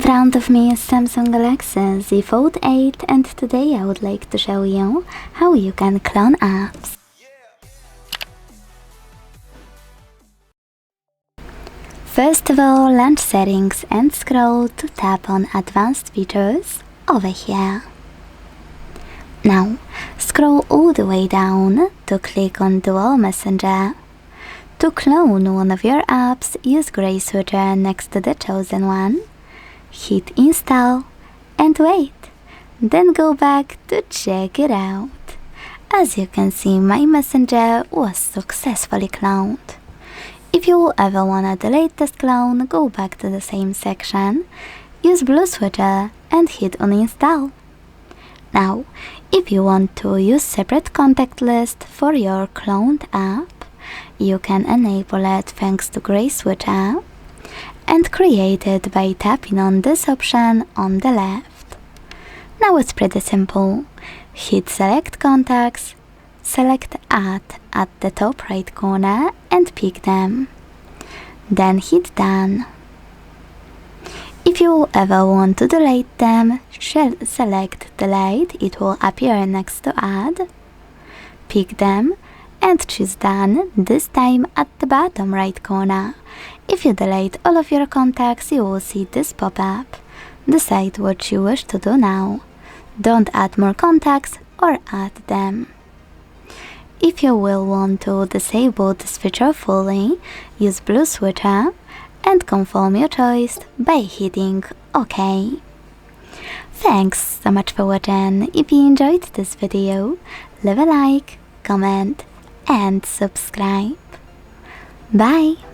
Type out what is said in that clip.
front of me is Samsung Galaxy Z Fold 8, and today I would like to show you how you can clone apps. First of all, launch settings and scroll to tap on advanced features over here. Now, scroll all the way down to click on Dual Messenger. To clone one of your apps, use gray switcher next to the chosen one. Hit install and wait. Then go back to check it out. As you can see, my messenger was successfully cloned. If you ever wanna delete this clone, go back to the same section, use blue switcher and hit uninstall. Now, if you want to use separate contact list for your cloned app, you can enable it thanks to gray switcher and create it by tapping on this option on the left. Now it's pretty simple. Hit select contacts, select add at the top right corner and pick them. Then hit done. If you ever want to delete them, select delete, it will appear next to add. Pick them and choose done, this time at the bottom right corner. If you delete all of your contacts, you will see this pop-up. Decide what you wish to do now. Don't add more contacts or add them. If you will want to disable this feature fully, use blue switcher and confirm your choice by hitting OK. Thanks so much for watching. If you enjoyed this video, leave a like, comment and subscribe. Bye!